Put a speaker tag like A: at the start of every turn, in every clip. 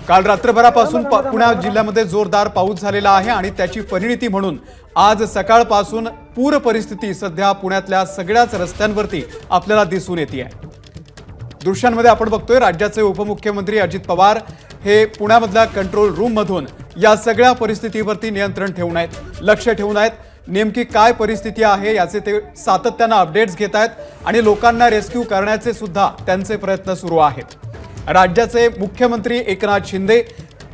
A: काल रात्रभरापासून पुणे जिल्ह्यामध्ये जोरदार पाऊस झालेला आहे आणि त्याची परिणिती म्हणून आज सकाळपासून पूर परिस्थिती सध्या पुण्यातल्या सगळ्याच रस्त्यांवरती आपल्याला दिसून येते आहे। दृश्यांमध्ये आपण बघतोय राज्याचे उपमुख्यमंत्री अजित पवार हे पुण्यामधल्या कंट्रोल रूम मधून या सगळ्या परिस्थितीवरती नियंत्रण ठेवून आहेत, लक्ष ठेवून आहेत। नेमकी काय परिस्थिती आहे याचे ते सातत्याने अपडेट्स घेत आहेत आणि लोकांना रेस्क्यू करण्याचे सुद्धा त्यांचे प्रयत्न सुरू आहेत। राज्याचे मुख्यमंत्री एकनाथ शिंदे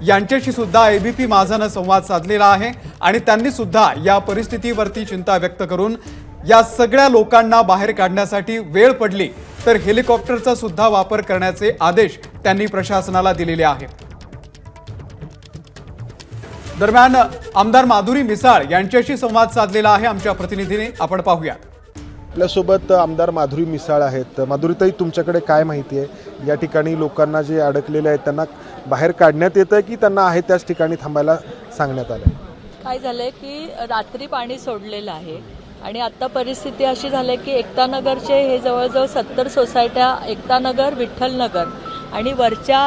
A: यांच्याशी सुद्धा एबीपी माझाने संवाद साधलेला आहे आणि त्यांनी सुद्धा या परिस्थितीवरती चिंता व्यक्त करून या सगळ्या लोकांना बाहेर काढण्यासाठी वेळ पडली तर हेलिकॉप्टरचा सुद्धा वापर करण्याचे आदेश त्यांनी प्रशासनाला दिलेले आहेत। दरम्यान आमदार माधुरी मिसाळ यांच्याशी संवाद साधलेला आहे आमच्या प्रतिनिधीने, आपण पाहूया।
B: आपल्यासोबत आमदार माधुरी मिसाळ आहेत। माधुरीताई, तुमच्याकडे काय माहिती आहे या ठिकाणी लोकांना जे अडकलेले आहेत त्यांना बाहेर काढण्यात येतं की त्यांना आहे त्याच ठिकाणी थांबायला सांगण्यात आलं?
C: काय झालंय की रात्री पाणी सोडलेलं आहे आणि आता परिस्थिती अशी झाली की एकता नगरचे हे जवळजवळ 70 सोसायट्या, एकता नगर, विठ्ठल नगर आणि वरच्या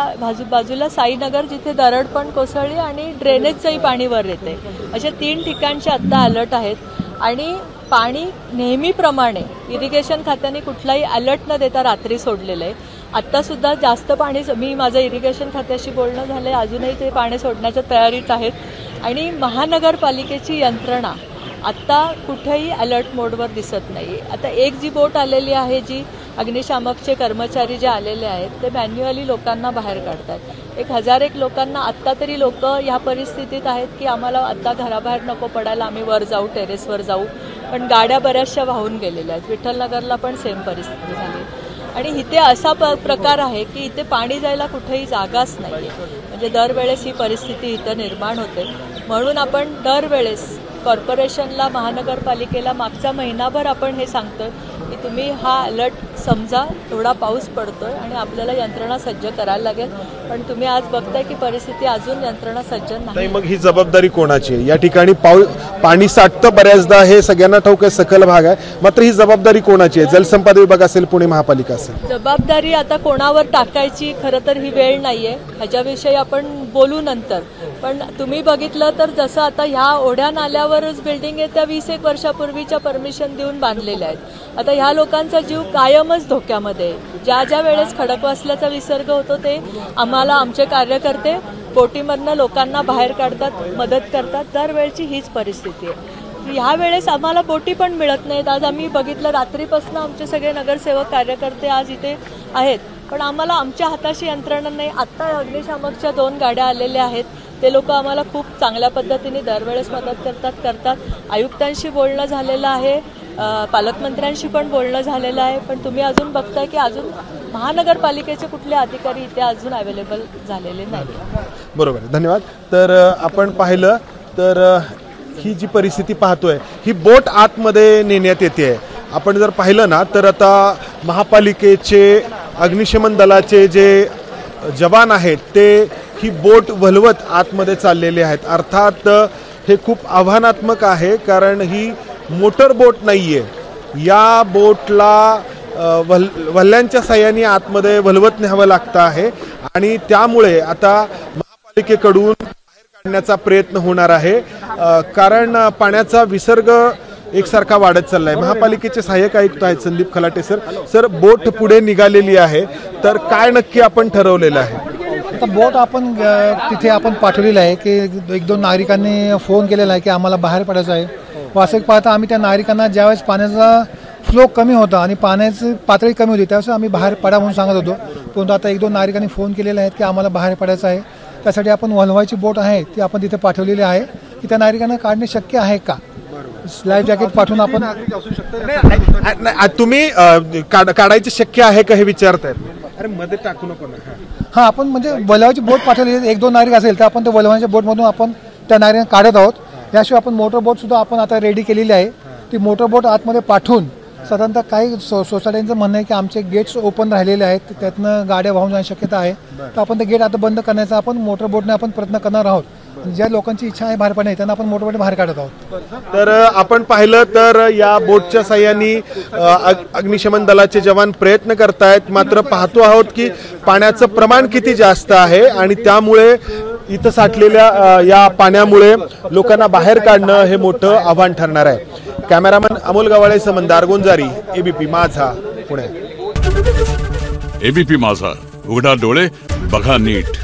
C: बाजूला साईनगर जिथे दरड पण कोसळली आणि ड्रेनेजचंही पाणी वर येते, अशा 3 ठिकाणचे आता अलर्ट आहेत। आणि पाणी नेहमीप्रमाणे इरिगेशन खात्याने कुठलाही अलर्ट न देता रात्री सोडलेलं आहे। आत्ता सुद्धा जास्त पाणी, मी माझं इरिगेशन खात्याशी बोलणं झालंय, अजूनही ते पाणी सोडण्याच्या तयारीत आहेत आणि महानगरपालिकेची यंत्रणा आत्ता कुठेही अलर्ट मोडवर दिसत नाही। आता एक जी बोट आलेली आहे, जी अग्निशामकचे कर्मचारी जे आलेले आहेत ते मॅन्युअली लोकांना बाहेर काढतात। 1001 लोकांना आत्ता तरी लोक ह्या परिस्थितीत आहेत की आम्हाला आत्ता घराबाहेर नको पडायला, आम्ही वर जाऊ, टेरेसवर जाऊ, पण गाड्या बऱ्याचशा वाहून गेलेल्या आहेत। विठ्ठलनगरला पण सेम परिस्थिती झाली आणि इथे असा प्रकार आहे की इथे पाणी जायला कुठेही जागाच नाही आहे, म्हणजे दरवेळेस ही परिस्थिती इथं निर्माण होते। म्हणून आपण दरवेळेस कॉर्पोरेशनला, महानगरपालिकेला मागचा महिनाभर आपण हे सांगतोय की तुम्ही हा अलर्ट समजा, थोडा पाऊस पडतोय आणि आपल्याला यंत्रणा सज्ज करायला लागेल, पण तुम्ही आज बघताय की परिस्थिती अजून यंत्रणा सज्ज नाही।
B: मग ही जबाबदारी कोणाची आहे? या ठिकाणी पाणी साठतं बऱ्याचदा, हे सगळ्यांना ठाऊक आहे, सखल भाग आहे, मात्र ही जबाबदारी कोणाची आहे? जलसंपदा विभाग असेल, पुणे महापालिका असेल?
C: जबाबदारी आता कोणावर टाकायची खरं तर ही वेळ नाहीये, ह्याच्याविषयी आपण बोलू नंतर। पण तुम्ही बघितलं तर जसं आता ह्या ओढ्या नाल्यावरच बिल्डिंग आहे त्या 20-1 वर्षापूर्वीच्या परमिशन देऊन बांधलेल्या आहेत। आता ह्या लोकांचा जीव कायमच धोक्यामध्ये, ज्या वेळेस खडकवासल्याचा विसर्ग होतो ते आम्हाला आमचे कार्यकर्ते बोटीमधनं लोकांना बाहेर काढतात, मदत करतात। दरवेळची हीच परिस्थिती आहे। ह्या वेळेस आम्हाला बोटी पण मिळत नाहीत। आज आम्ही बघितलं रात्रीपासून आमचे सगळे नगरसेवक कार्यकर्ते आज इथे आहेत, पण आम्हाला आमच्या हाताशी यंत्रणा नाही। आत्ता अग्निशामकच्या 2 गाड्या आलेल्या आहेत, ते लोक आम्हाला खूप चांगल्या पद्धतीने दरवेळेस मदत करतात। आयुक्तांशी बोलणं झालेलं आहे, पालकमंत्र्यांशी पण बोलणं झालेलं आहे, पण तुम्ही अजून बघताय की अजून महानगरपालिकेचे कुठले अधिकारी इथे अजून अवेलेबल झालेले नाही।
B: बरोबर, धन्यवाद। तर आपण पाहिलं तर ही जी परिस्थिती पाहतोय, ही बोट आतमध्ये नेण्यात येते। आपण जर पाहिलं ना तर आता महापालिकेचे अग्निशमन दलाचे जे जवान आहेत ते ही बोट वलवत आतमध्ये चाललेले आहेत। अर्थात हे खूप आव्हानात्मक आहे, कारण ही मोटर बोट नाहीये। या बोटला वल्ल्यांच्या साह्याने आतमध्ये वलवत न्यावं लागतं आहे आणि त्यामुळे आता महापालिकेकडून बाहेर काढण्याचा प्रयत्न होणार आहे, कारण पाण्याचा विसर्ग एकसारखा वाढत चाललाय। महापालिकेचे सहाय्यक आयुक्त आहेत संदीप खलाटे सर, बोट पुढे निघालेली आहे, तर काय नक्की आपण ठरवलेलं आहे?
D: आता बोट आपण तिथे आपण पाठवलेलं आहे की 1-2 नागरिकांनी फोन केलेला आहे की आम्हाला बाहेर पडायचं आहे। वास्तविक पाहता आम्ही त्या नागरिकांना ज्यावेळेस पाण्याचा फ्लो कमी होता आणि पाण्याची पातळी कमी होती त्यावेळेस आम्ही बाहेर पडा म्हणून सांगत होतो, परंतु आता 1-2 नागरिकांनी फोन केलेले आहेत की आम्हाला बाहेर पडायचं आहे। त्यासाठी आपण वल्हवायची बोट आहे ती आपण तिथे पाठवलेली आहे की त्या नागरिकांना काढणे शक्य आहे का, लाईफ जॅकेट पाठवून आपण
B: तुम्ही काढायचे शक्य आहे का हे विचारतायत? अरे मध्ये टाकू नको ना।
D: हां, आपण म्हणजे वल्हवायची बोट पाठवली, 1-2 नागरिक असेल तर आपण त्या वल्हवायच्या बोटमधून आपण त्या नागरिकांना काढत आहोत। याशिवाय आपण मोटर बोट सुद्धा आपण आता रेडी केलेली आहे। ती मोटर बोट आतमध्ये पाठवून साधारणतः काही सोसायट्यांचं म्हणणं आहे की आमचे गेट्स ओपन राहिलेले आहेत, त्यातनं गाड्या वाहून जाण्याची शक्यता आहे, तर आपण ते गेट आता बंद करण्याचा आपण मोटर बोटने आपण प्रयत्न करणार आहोत। ज्या लोकांची इच्छा आहे बाहेर पडणे त्यांना आपण मोठे बाहेर काढत आहोत.
B: तर आपण पाहिलं तर या बोटच्या साह्याने अग्निशमन दलाचे जवान प्रयत्न करतायत, मात्र पाहतो आहोत की पाण्याचं प्रमाण किती जास्त आहे आणि त्यामुळे इथं साठलेल्या या पाण्यामुळे लोकांना बाहेर काढणं हे मोठं आव्हान ठरणार आहे. कॅमेरामन अमोल गवाळेसह मंदार गोंजारी, एबीपी माझा, पुणे.
E: एबीपी माझा, उघडा डोळे बघा नीट.